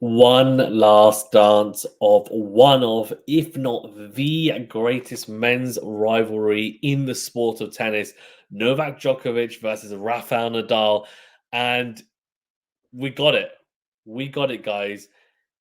One last dance of one of, if not the greatest men's rivalry in the sport of tennis. Novak Djokovic versus Rafael Nadal. And we got it. We got it, guys.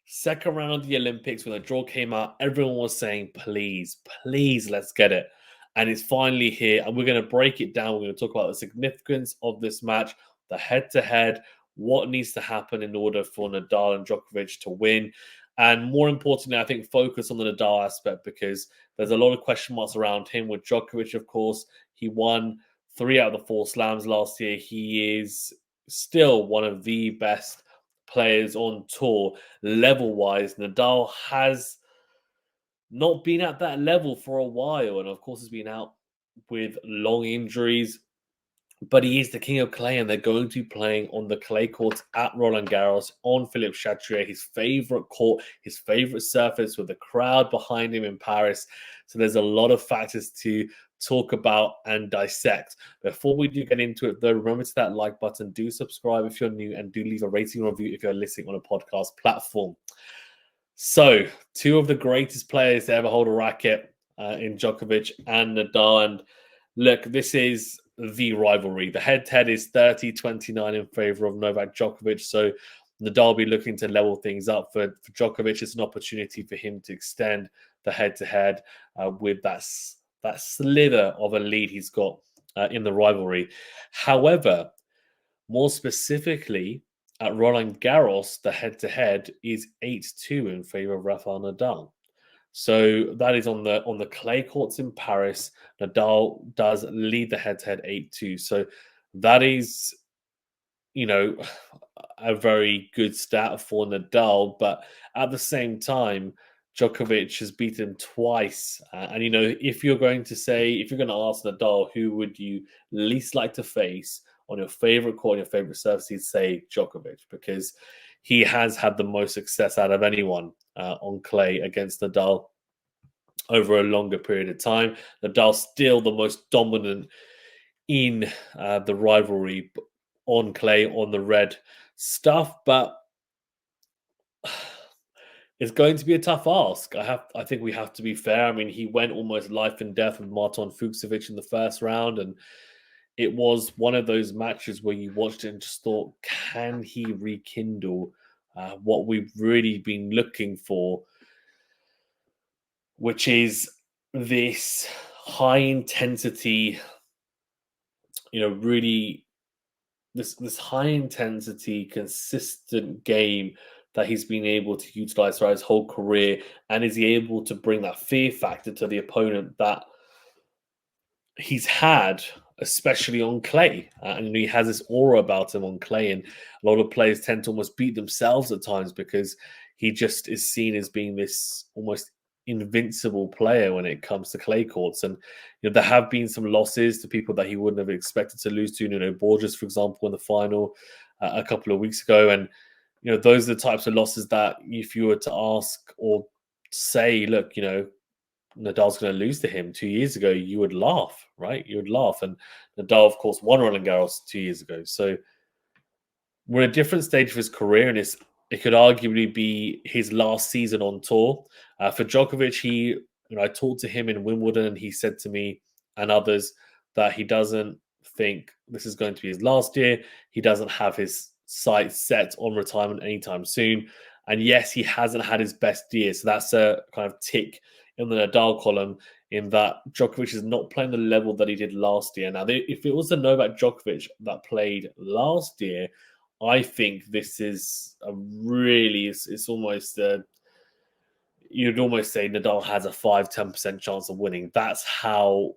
Second round of the Olympics, when the draw came out, everyone was saying, please, please, let's get it. And it's finally here. And we're going to break it down. We're going to talk about the significance of this match, the head to head, what needs to happen in order for Nadal and Djokovic to win. And more importantly, I think focus on the Nadal aspect because there's a lot of question marks around him. With Djokovic, of course, he won 3 out of the 4 slams last year. He is still one of the best players on tour level wise. Nadal has not been at that level for a while, and of course, has been out with long injuries. But he is the king of clay, and they're going to be playing on the clay courts at Roland Garros on Philippe Chatrier, his favorite court, his favorite surface, with the crowd behind him in Paris. So there's a lot of factors to talk about and dissect. Before we do get into it, though, remember to that like button, do subscribe if you're new, and do leave a rating or review if you're listening on a podcast platform. So, two of the greatest players to ever hold a racket in Djokovic and Nadal. And look, this is the rivalry. The head-to-head is 30-29 in favor of Novak Djokovic. So Nadal will be looking to level things up. For Djokovic, it's an opportunity for him to extend the head-to-head with that slither of a lead he's got in the rivalry. However, more specifically, at Roland Garros, the head-to-head is 8-2 in favor of Rafael Nadal. So that is on the clay courts in Paris. Nadal does lead the head-to-head 8-2. So that is, a very good stat for Nadal. But at the same time, Djokovic has beaten twice. And, if you're going to ask Nadal, who would you least like to face on your favorite court, your favorite surface, he'd say Djokovic, because he has had the most success out of anyone on clay against Nadal over a longer period of time. Nadal's still the most dominant in the rivalry on clay, on the red stuff, but it's going to be a tough ask. I think we have to be fair. I mean, he went almost life and death with Marton Fucsovic in the first round, and it was one of those matches where you watched it and just thought, can he rekindle what we've really been looking for, which is this high intensity, really this high intensity, consistent game that he's been able to utilize throughout his whole career, and is he able to bring that fear factor to the opponent that he's had, especially on clay. And he has this aura about him on clay, and a lot of players tend to almost beat themselves at times because he just is seen as being this almost invincible player when it comes to clay courts. And there have been some losses to people that he wouldn't have expected to lose to. Borges, for example, in the final a couple of weeks ago, and those are the types of losses that if you were to ask or say, look, Nadal's going to lose to him 2 years ago, you would laugh, right? You would laugh. And Nadal, of course, won Roland Garros 2 years ago. So we're at a different stage of his career, and it could arguably be his last season on tour. For Djokovic, I talked to him in Wimbledon, and he said to me and others that he doesn't think this is going to be his last year. He doesn't have his sights set on retirement anytime soon. And yes, he hasn't had his best year. So that's a kind of tick in the Nadal column, in that Djokovic is not playing the level that he did last year. Now, if it was the Novak Djokovic that played last year, I think this is it's almost you'd almost say Nadal has a 5-10% chance of winning. That's how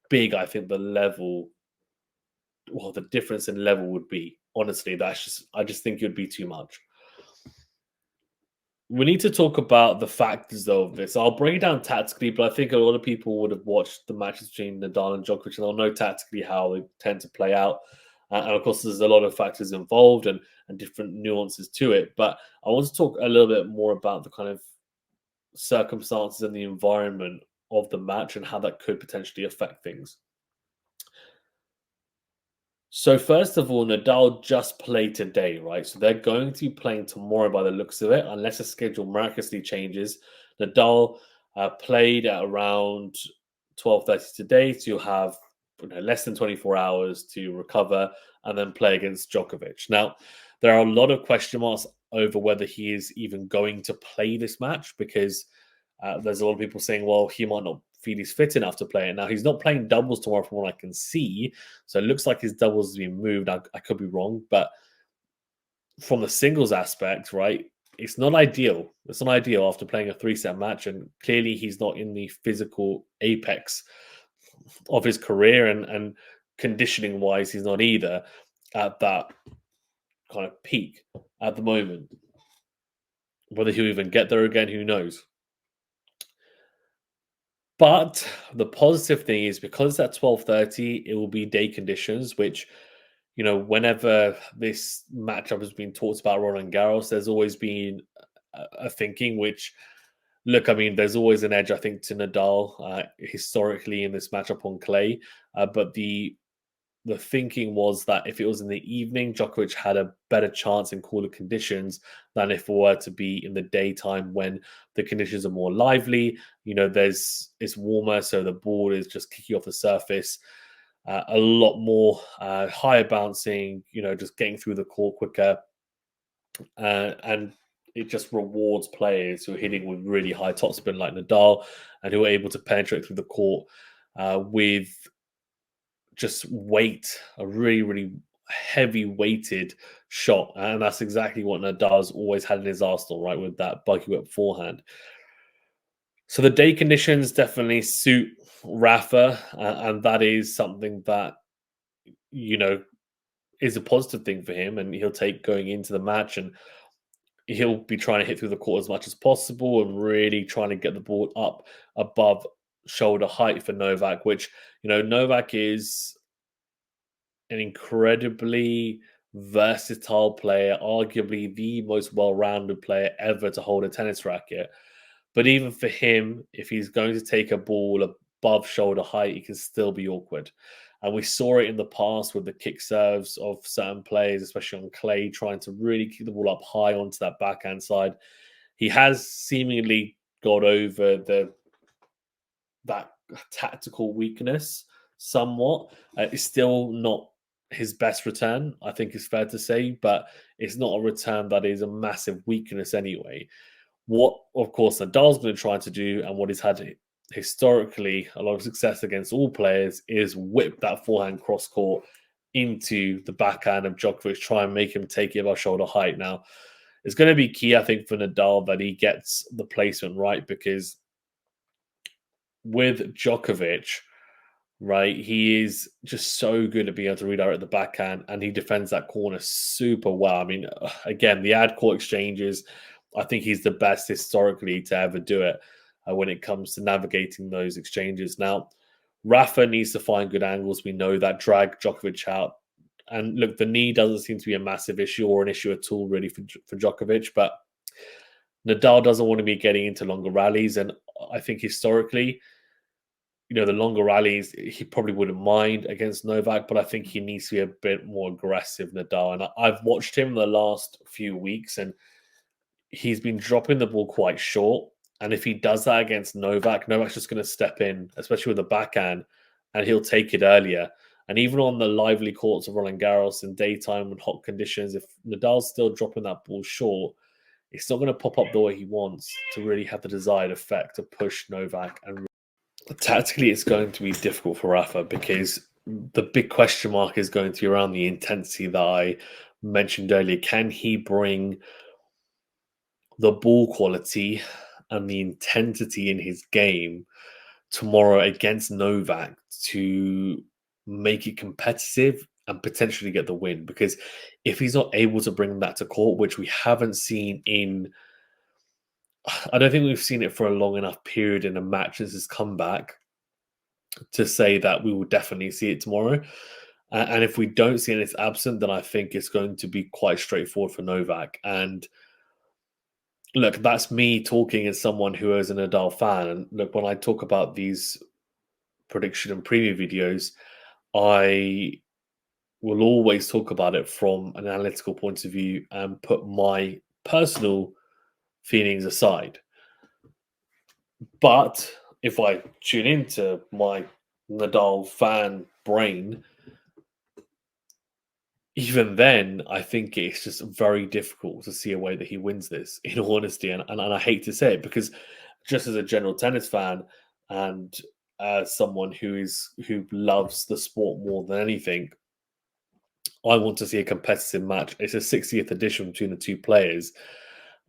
big I think the difference in level would be. Honestly, I just think it would be too much. We need to talk about the factors, though, of this. I'll break it down tactically, but I think a lot of people would have watched the matches between Nadal and Djokovic, and they'll know tactically how they tend to play out. And of course, there's a lot of factors involved and different nuances to it. But I want to talk a little bit more about the kind of circumstances and the environment of the match and how that could potentially affect things. So first of all, Nadal just played today, right? So they're going to be playing tomorrow by the looks of it, unless the schedule miraculously changes. Nadal played at around 12:30 today to have less than 24 hours to recover and then play against Djokovic. Now, there are a lot of question marks over whether he is even going to play this match because there's a lot of people saying, well, he might not feel he's fit enough to play it. Now, he's not playing doubles tomorrow from what I can see. So it looks like his doubles has been moved. I could be wrong. But from the singles aspect, right, it's not ideal. It's not ideal after playing a three-set match. And clearly he's not in the physical apex of his career. And conditioning-wise, he's not either at that kind of peak at the moment. Whether he'll even get there again, who knows? But the positive thing is because it's at 12:30, it will be day conditions, which, whenever this matchup has been talked about Roland Garros, there's always been a thinking which, look, I mean, there's always an edge, I think, to Nadal historically in this matchup on clay. But the thinking was that if it was in the evening, Djokovic had a better chance in cooler conditions than if it were to be in the daytime when the conditions are more lively. It's warmer, so the ball is just kicking off the surface. A lot more higher bouncing, just getting through the court quicker. And it just rewards players who are hitting with really high topspin like Nadal and who are able to penetrate through the court with just weight, a really, really heavy weighted shot. And that's exactly what Nadal's always had in his arsenal, right? With that buggy whip forehand. So the day conditions definitely suit Rafa. And that is something that, you know, is a positive thing for him. And he'll take going into the match and he'll be trying to hit through the court as much as possible and really trying to get the ball up above shoulder height for Novak, which, Novak is an incredibly versatile player, arguably the most well-rounded player ever to hold a tennis racket. But even for him, if he's going to take a ball above shoulder height, it can still be awkward. And we saw it in the past with the kick serves of certain players, especially on clay, trying to really kick the ball up high onto that backhand side. He has seemingly got over that tactical weakness somewhat. It's still not his best return, I think it's fair to say, but it's not a return that is a massive weakness anyway. What, of course, Nadal's going to try to do, and what he's had historically a lot of success against all players, is whip that forehand cross court into the backhand of Djokovic, try and make him take it above shoulder height. Now, it's going to be key, I think, for Nadal that he gets the placement right because with Djokovic, right, he is just so good at being able to redirect the backhand and he defends that corner super well. I mean, again, the ad court exchanges, I think he's the best historically to ever do it when it comes to navigating those exchanges. Now, Rafa needs to find good angles. We know that drag Djokovic out. And look, the knee doesn't seem to be a massive issue or an issue at all, really, for Djokovic. But Nadal doesn't want to be getting into longer rallies. And I think historically, the longer rallies, he probably wouldn't mind against Novak, but I think he needs to be a bit more aggressive, Nadal. And I've watched him the last few weeks, and he's been dropping the ball quite short. And if he does that against Novak, Novak's just going to step in, especially with the backhand, and he'll take it earlier. And even on the lively courts of Roland Garros in daytime and hot conditions, if Nadal's still dropping that ball short, it's not going to pop up the way he wants to really have the desired effect to push Novak. And tactically, it's going to be difficult for Rafa because the big question mark is going to be around the intensity that I mentioned earlier. Can he bring the ball quality and the intensity in his game tomorrow against Novak to make it competitive and potentially get the win? Because if he's not able to bring that to court, which we haven't seen I don't think we've seen it for a long enough period in a match since his comeback to say that we will definitely see it tomorrow. And if we don't see it and it's absent, then I think it's going to be quite straightforward for Novak. And look, that's me talking as someone who is a Nadal fan. And look, when I talk about these prediction and preview videos, I will always talk about it from an analytical point of view and put my personal feelings aside. But if I tune into my Nadal fan brain, even then, I think it's just very difficult to see a way that he wins this, in all honesty. And I hate to say it because, just as a general tennis fan and as someone who loves the sport more than anything, I want to see a competitive match. It's a 60th edition between the two players.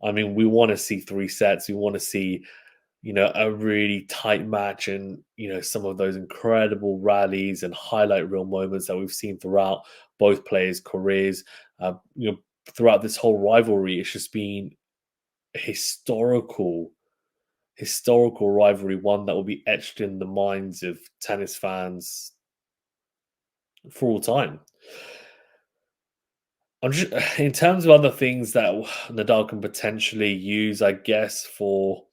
I mean, we want to see three sets. We want to see, a really tight match and, some of those incredible rallies and highlight reel moments that we've seen throughout both players' careers. Throughout this whole rivalry, it's just been a historical rivalry, one that will be etched in the minds of tennis fans for all time. I'm just, in terms of other things that Nadal can potentially use, I guess, or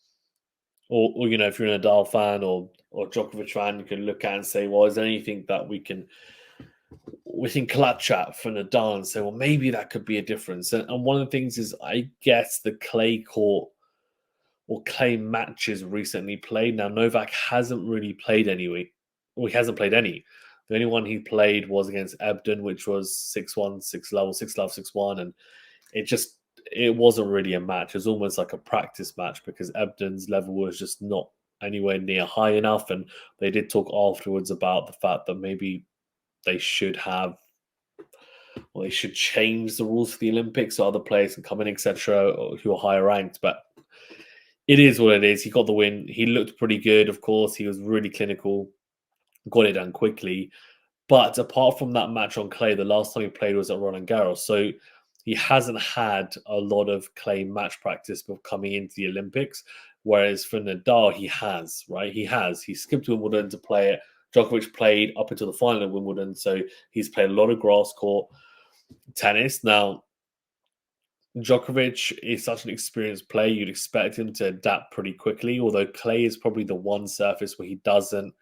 if you're a Nadal fan or Djokovic fan, you can look at and say, well, is there anything that we can clutch at for Nadal and say, well, maybe that could be a difference. And one of the things is, I guess, the clay court or clay matches recently played. Now, Novak hasn't really played any. Well, he hasn't played any. The only one he played was against Ebden, which was 6-1, 6-level, 6-love, 6-1. And it wasn't really a match. It was almost like a practice match because Ebden's level was just not anywhere near high enough. And they did talk afterwards about the fact that maybe they should they should change the rules for the Olympics so other players can come in, etc., who are higher ranked. But it is what it is. He got the win. He looked pretty good, of course. He was really clinical, got it done quickly. But apart from that match on clay, the last time he played was at Roland Garros. So he hasn't had a lot of clay match practice before coming into the Olympics. Whereas for Nadal, he has, right? He has. He skipped Wimbledon to play it. Djokovic played up until the final of Wimbledon. So he's played a lot of grass court tennis. Now, Djokovic is such an experienced player, you'd expect him to adapt pretty quickly, although clay is probably the one surface where he doesn't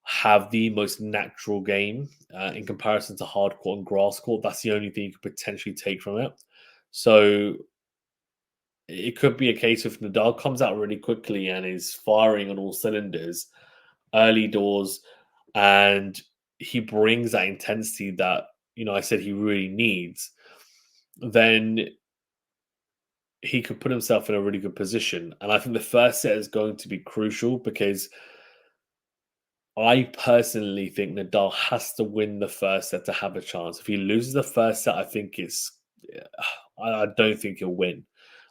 have the most natural game in comparison to hard court and grass court. That's the only thing you could potentially take from it. So it could be a case if Nadal comes out really quickly and is firing on all cylinders, early doors, and he brings that intensity that, I said he really needs, then he could put himself in a really good position. And I think the first set is going to be crucial because I personally think Nadal has to win the first set to have a chance. If he loses the first set, I think I don't think he'll win.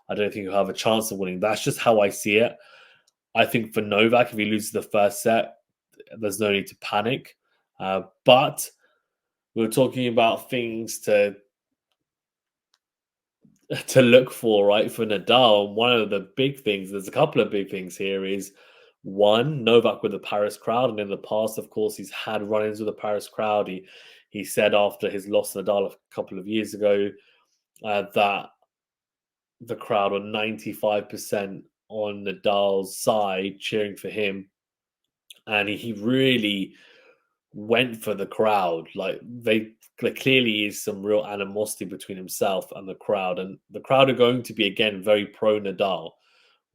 I don't think he'll have a chance of winning. That's just how I see it. I think for Novak, if he loses the first set, there's no need to panic. But we were talking about things to look for, right, for Nadal. One of the big things, there's a couple of big things here, is one, Novak with the Paris crowd. And in the past, of course, he's had run-ins with the Paris crowd. He said after his loss to Nadal a couple of years ago that the crowd were 95% on Nadal's side, cheering for him. And he really went for the crowd. Like, there clearly is some real animosity between himself and the crowd. And the crowd are going to be, again, very pro Nadal.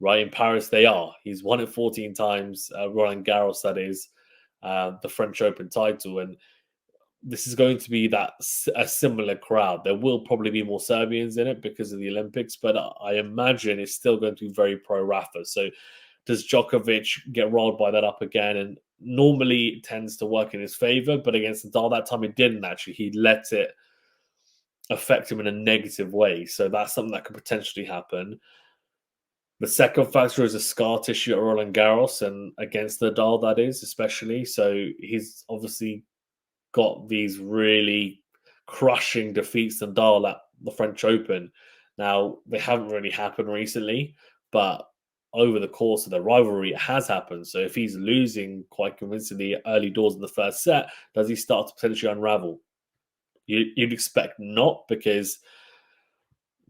Right, in Paris, they are. He's won it 14 times. Roland Garros, that is, the French Open title, and this is going to be a similar crowd. There will probably be more Serbians in it because of the Olympics, but I imagine it's still going to be very pro Rafa. So, does Djokovic get rolled by that up again? And normally it tends to work in his favor, but against Nadal that time it didn't actually. He let it affect him in a negative way. So that's something that could potentially happen. The second factor is a scar tissue at Roland Garros and against Nadal, that is, especially. So he's obviously got these really crushing defeats to Nadal at the French Open. Now, they haven't really happened recently, but over the course of the rivalry, it has happened. So if he's losing quite convincingly early doors in the first set, does he start to potentially unravel? You'd expect not, because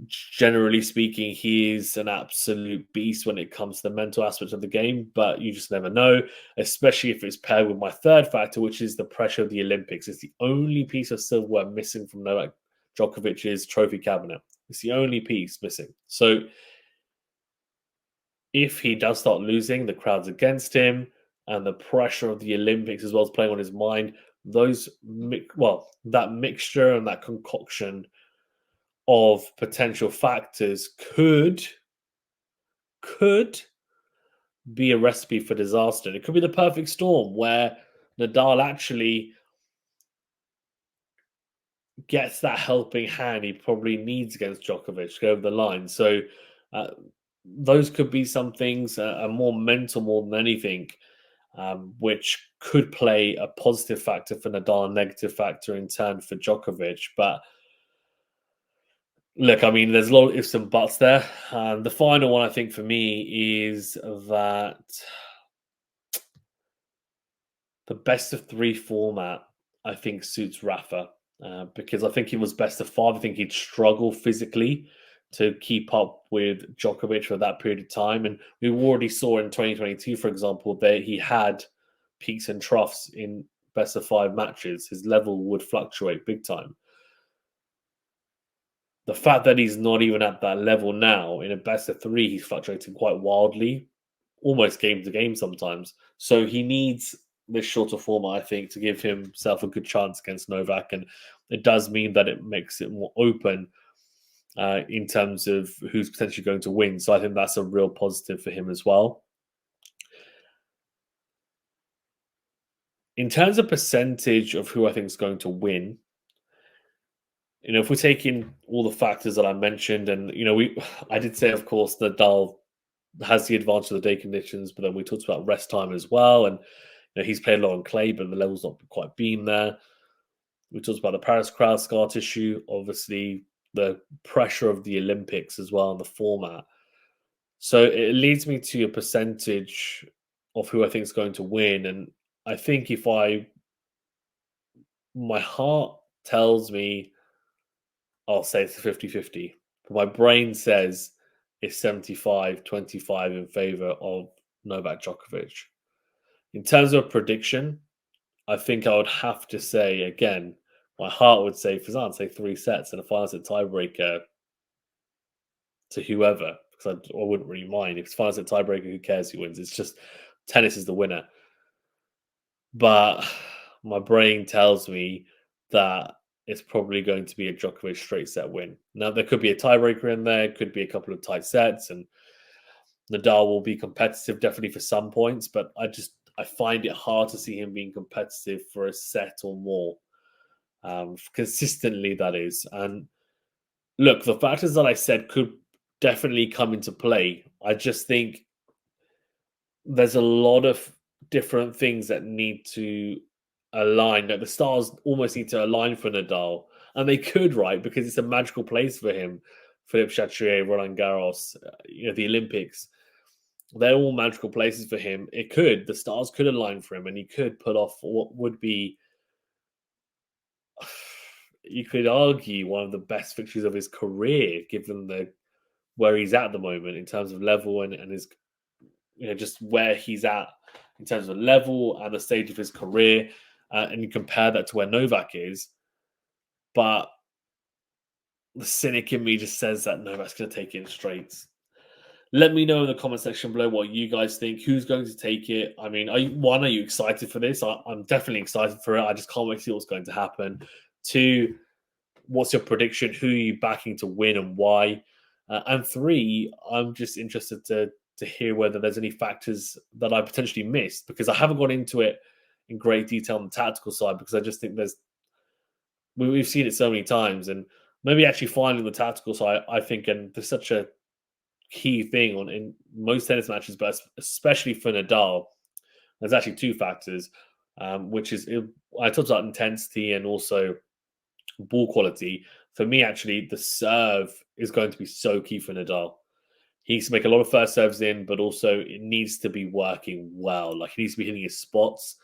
Generally speaking, he is an absolute beast when it comes to the mental aspect of the game, but you just never know, especially if it's paired with my third factor, which is the pressure of the Olympics. It's the only piece of silverware missing from Novak Djokovic's trophy cabinet. It's the only piece missing. So if he does start losing, the crowd's against him, and the pressure of the Olympics as well as playing on his mind, that mixture and that concoction of potential factors could be a recipe for disaster. It could be the perfect storm where Nadal actually gets that helping hand he probably needs against Djokovic to go over the line. So uh, those could be some things, are more mental more than anything, which could play a positive factor for Nadal, a negative factor in turn for Djokovic. But look, I mean, there's a lot of ifs and buts there. The final one, I think, for me is that the best of three format, I think, suits Rafa because I think he was best of five. I think he'd struggle physically to keep up with Djokovic for that period of time. And we already saw in 2022, for example, that he had peaks and troughs in best of five matches. His level would fluctuate big time. The fact that he's not even at that level now in a best of three, he's fluctuating quite wildly, almost game to game sometimes. So he needs this shorter format, I think, to give himself a good chance against Novak. And it does mean that it makes it more open in terms of who's potentially going to win. So I think that's a real positive for him as well. In terms of percentage of who I think is going to win, if we're taking all the factors that I mentioned, and I did say, of course, that Nadal has the advantage of the day conditions, but then we talked about rest time as well, and he's played a lot on clay, but the level's not quite been there. We talked about the Paris crowd scar tissue, obviously the pressure of the Olympics as well, and the format. So it leads me to a percentage of who I think is going to win, and I think if my heart tells me I'll say it's 50-50. But my brain says it's 75-25 in favor of Novak Djokovic. In terms of prediction, I think I would have to say, again, my heart would say Fazan, say 3 sets and a final set tiebreaker to whoever, because I wouldn't really mind. If it's final set tiebreaker, who cares who wins? It's just tennis is the winner. But my brain tells me that it's probably going to be a Djokovic straight set win. Now, there could be a tiebreaker in there, could be a couple of tight sets, and Nadal will be competitive definitely for some points, but I find it hard to see him being competitive for a set or more. Consistently, that is. And look, the factors that I said could definitely come into play. I just think there's a lot of different things that need to align. That the stars almost need to align for Nadal, and they could, right? Because it's a magical place for him. Philippe Chatrier, Roland Garros, the Olympics. They're all magical places for him. The stars could align for him, and he could pull off what would be, you could argue, one of the best victories of his career, given where he's at the moment in terms of level and his, just where he's at in terms of level and the stage of his career, and you compare that to where Novak is. But the cynic in me just says that Novak's going to take it in straights. Let me know in the comment section below what you guys think. Who's going to take it? I mean, are you excited for this? I'm definitely excited for it. I just can't wait to see what's going to happen. 2, what's your prediction? Who are you backing to win and why? And 3, I'm just interested to hear whether there's any factors that I potentially missed, because I haven't gone into it in great detail on the tactical side, because I just think we've seen it so many times, and maybe actually finding the tactical side, I think, and there's such a key thing in most tennis matches, but especially for Nadal, there's actually 2 factors, which is, I talked about intensity and also ball quality. For me, actually, the serve is going to be so key for Nadal. He needs to make a lot of first serves in, but also it needs to be working well. Like, he needs to be hitting his spots,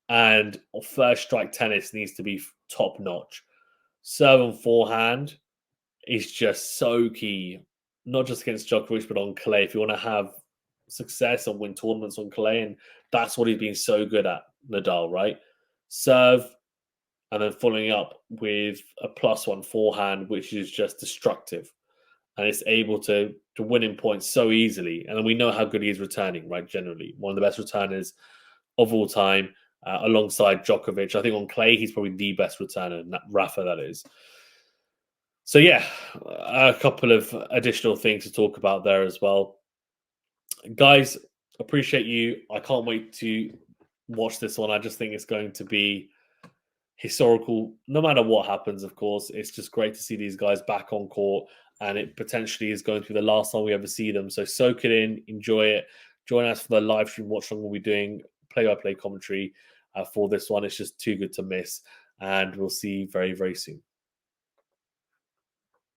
and first strike tennis needs to be top notch. Serve and forehand, is just so key, not just against Djokovic, but on clay. If you want to have success and win tournaments on clay, and that's what he's been so good at, Nadal, right? Serve, and then following up with a +1 forehand, which is just destructive. And it's able to win in points so easily. And then we know how good he is returning, right? Generally, one of the best returners of all time, alongside Djokovic. I think on clay, he's probably the best returner, Rafa, that is. So yeah, a couple of additional things to talk about there as well. Guys, appreciate you. I can't wait to watch this one. I just think it's going to be historical, no matter what happens, of course. It's just great to see these guys back on court, and it potentially is going to be the last time we ever see them. So soak it in, enjoy it. Join us for the live stream watch along. We'll be doing play-by-play commentary for this one. It's just too good to miss, and we'll see you very, very soon.